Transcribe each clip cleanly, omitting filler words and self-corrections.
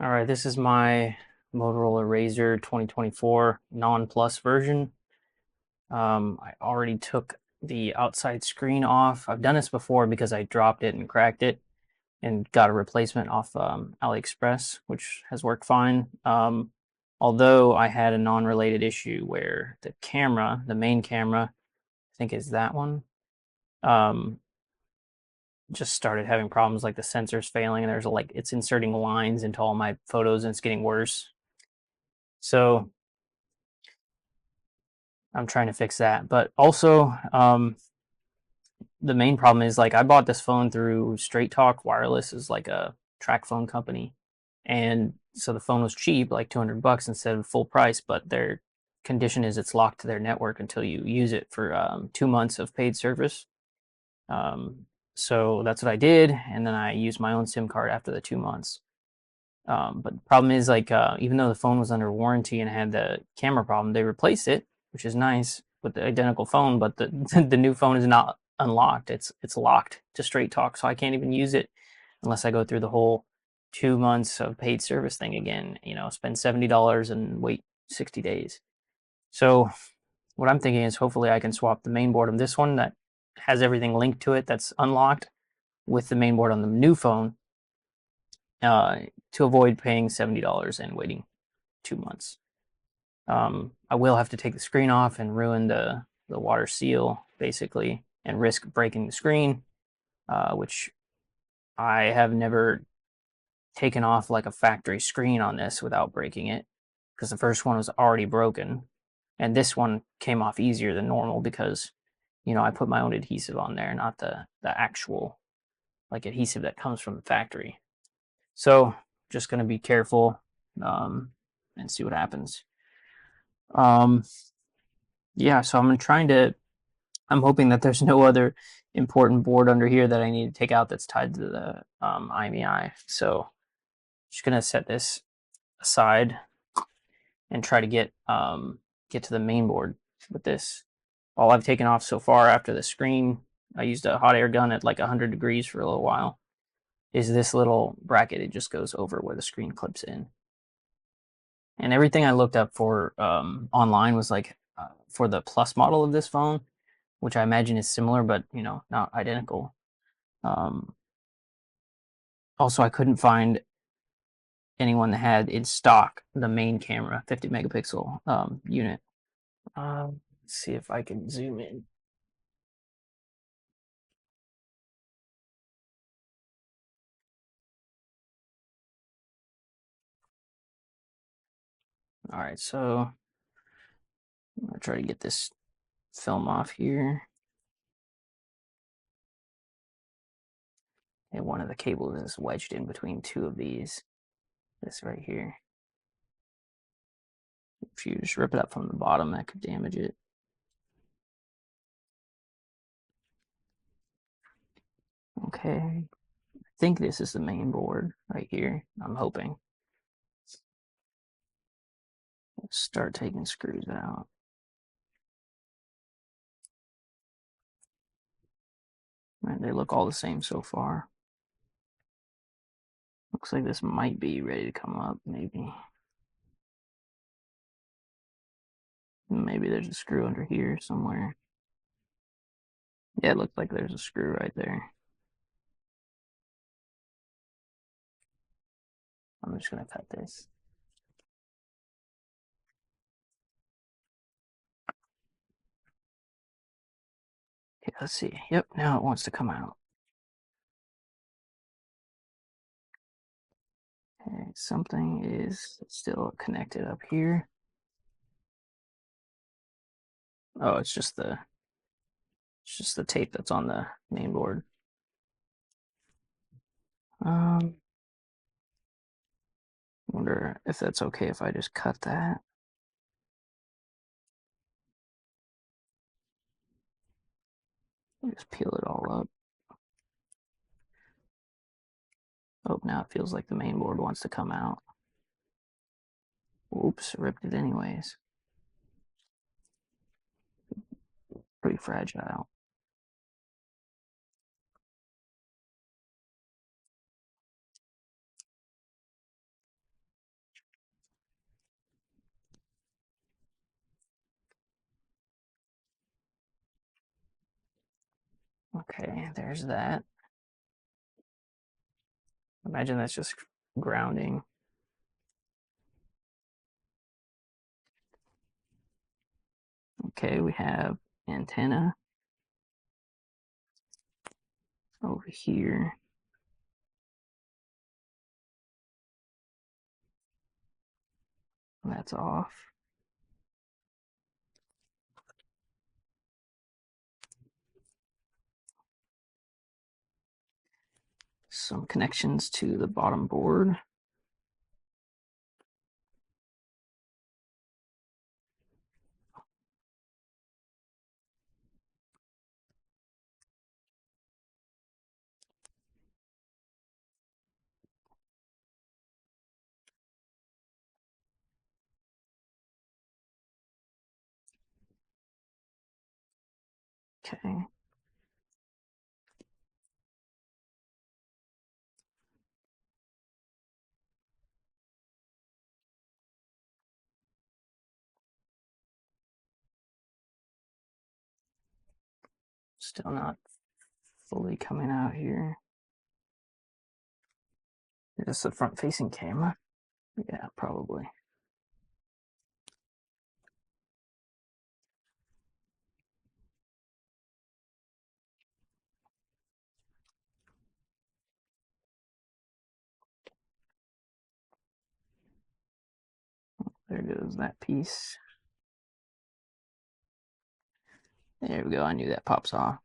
All right, this is my Motorola RAZR 2024 non-plus version. I already took the outside screen off. I've done this before because I dropped it and cracked it and got a replacement off AliExpress, which has worked fine. Although I had a non-related issue where the camera, the main camera, I think is that one, um, just started having problems like the sensors failing and there's like it's inserting lines into all my photos and it's getting worse. So I'm trying to fix that. But also, the main problem is like I bought this phone through Straight Talk Wireless, is like a track phone company, and so the phone was cheap, like $200 instead of full price. But their condition is it's locked to their network until you use it for 2 months of paid service. Um, so that's what I did, and then I used my own SIM card after the 2 months. But the problem is like even though the phone was under warranty and had the camera problem, they replaced it, which is nice with the identical phone. But the the new phone is not unlocked. It's locked to Straight Talk, so I can't even use it unless I go through the whole 2 months of paid service thing again. You know, spend $70 and wait 60 days. So what I'm thinking is hopefully I can swap the main board of this one that has everything linked to it that's unlocked with the main board on the new phone, uh, to avoid paying $70 and waiting 2 months. I will have to take the screen off and ruin the water seal basically and risk breaking the screen, which I have never taken off like a factory screen on this without breaking it because the first one was already broken and this one came off easier than normal because I put my own adhesive on there, not the actual like adhesive that comes from the factory. So just going to be careful, and see what happens. Um, yeah, so I'm hoping that there's no other important board under here that I need to take out that's tied to the IMEI. So just going to set this aside and try to get to the main board with this. All I've taken off so far after the screen, I used a hot air gun at like 100 degrees for a little while, is this little bracket. It just goes over where the screen clips in. And everything I looked up for online was like for the plus model of this phone, which I imagine is similar, but not identical. Um, Also, I couldn't find anyone that had in stock the main camera, 50 megapixel unit. Let's see if I can zoom in. All right, so I'm gonna try to get this film off here. And one of the cables is wedged in between two of these. This right here. If you just rip it up from the bottom, that could damage it. Okay, I think this is the main board right here. I'm hoping. Let's start taking screws out. And they look all the same so far. Looks like this might be ready to come up, maybe. Maybe there's a screw under here somewhere. Yeah, it looks like there's a screw right there. I'm just gonna cut this. Okay, let's see. Yep, now it wants to come out. Okay, something is still connected up here. Oh, it's just the tape that's on the main board. Wonder if that's okay if I just cut that. Just peel it all up. Oh, now it feels like the main board wants to come out. Oops, ripped it anyways. Pretty fragile. Okay, there's that. Imagine that's just grounding. Okay, we have antenna over here. That's off. Some connections to the bottom board. Okay. Still not fully coming out here. Is this the front facing camera? Yeah, probably. There goes that piece. There we go. I knew that pops off.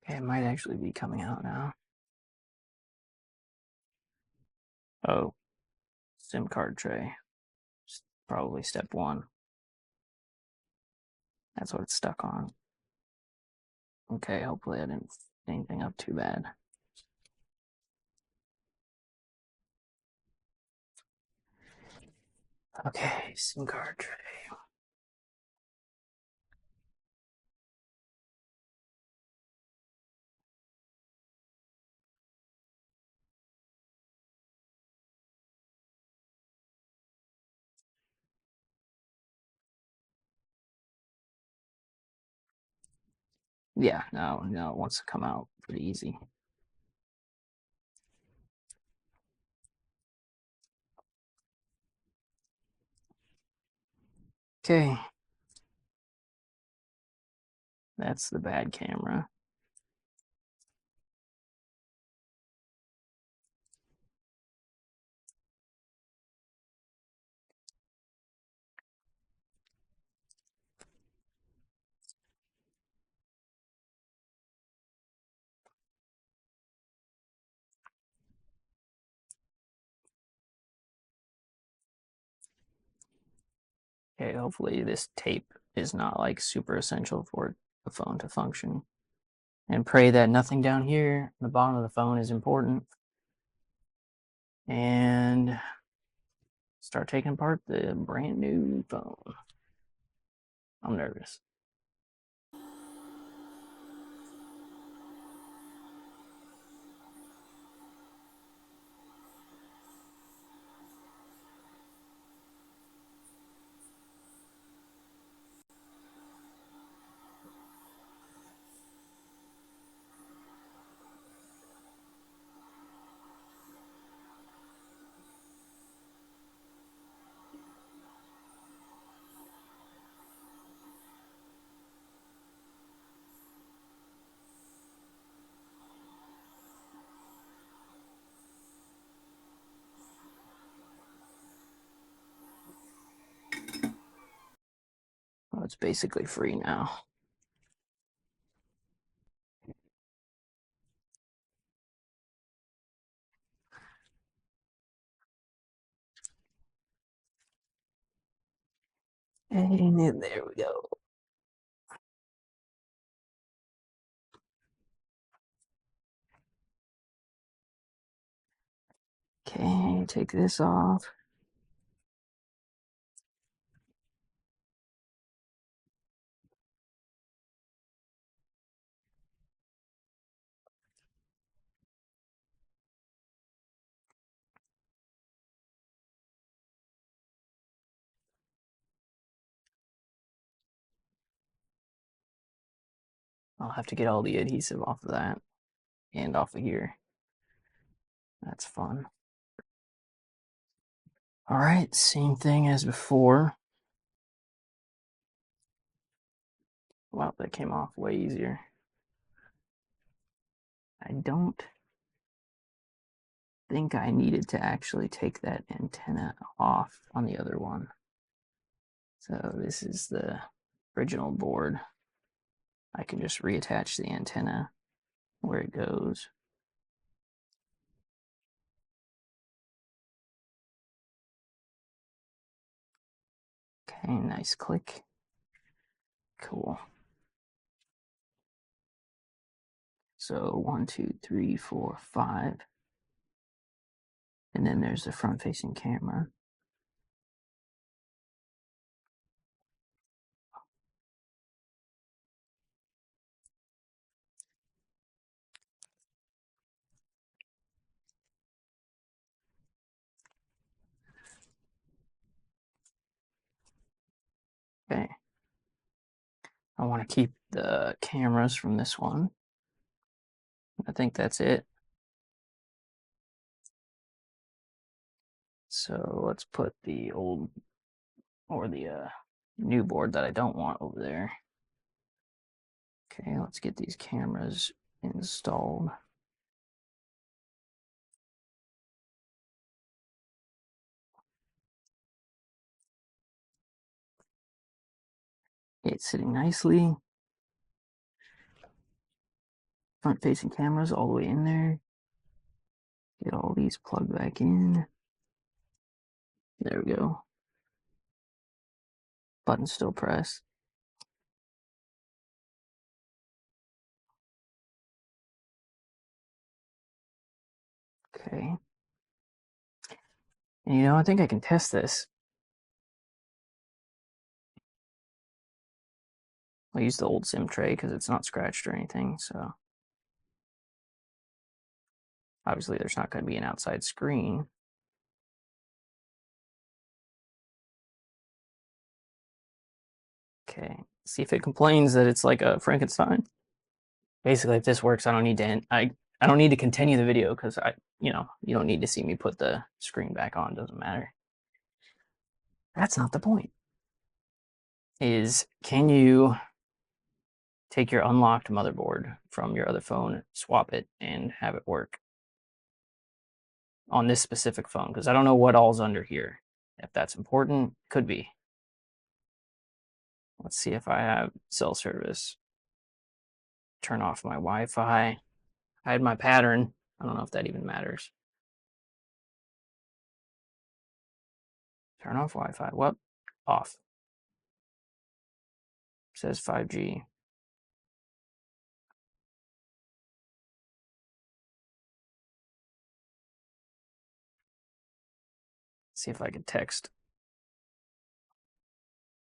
Okay, it might actually be coming out now. Oh, SIM card tray. Probably step one. That's what it's stuck on. Okay, hopefully I didn't f anything up too bad. Okay, SIM card tray. Yeah, no, it wants to come out pretty easy. Okay. That's the bad camera. Okay, hopefully this tape is not like super essential for the phone to function. And pray that nothing down here, the bottom of the phone, is important. And start taking apart the brand new phone. I'm nervous. Well, it's basically free now. And there we go. Okay, take this off. I'll have to get all the adhesive off of that and off of here. That's fun. All right, same thing as before. Wow, that came off way easier. I don't think I needed to actually take that antenna off on the other one. So this is the original board. I can just reattach the antenna where it goes. Okay, nice click. Cool. So 1, 2, 3, 4, 5. And then there's the front facing camera. Okay. I want to keep the cameras from this one. I think that's it. So let's put the old or the new board that I don't want over there. Okay, let's get these cameras installed. It's sitting nicely. Front facing cameras all the way in there. Get all these plugged back in. There we go. Button still pressed. Okay. And I think I can test this. I'll use the old SIM tray because it's not scratched or anything, so obviously there's not going to be an outside screen. Okay, see if it complains that it's like a Frankenstein. Basically, if this works, I don't need to continue the video because you don't need to see me put the screen back on. Doesn't matter. That's not the point. Can you take your unlocked motherboard from your other phone, swap it, and have it work on this specific phone? Because I don't know what all's under here. If that's important, could be. Let's see if I have cell service. Turn off my Wi-Fi. Hide my pattern. I don't know if that even matters. Turn off Wi-Fi. What? Off. It says 5G. See if I can text.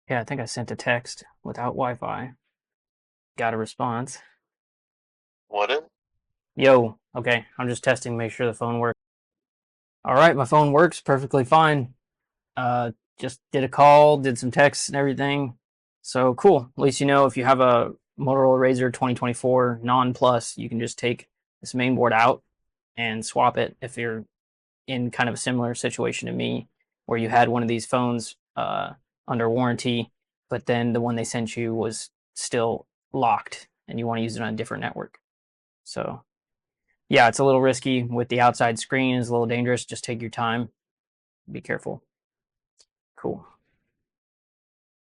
Yeah, I think I sent a text without Wi-Fi. Got a response. What? Yo, okay, I'm just testing to make sure the phone works. All right, my phone works perfectly fine. Just did a call, did some texts and everything. So cool. At least if you have a Motorola RAZR 2024 non-plus, you can just take this main board out and swap it if you're in kind of a similar situation to me, where you had one of these phones under warranty, but then the one they sent you was still locked and you want to use it on a different network. So yeah, it's a little risky with the outside screen. It's a little dangerous. Just take your time. Be careful. Cool.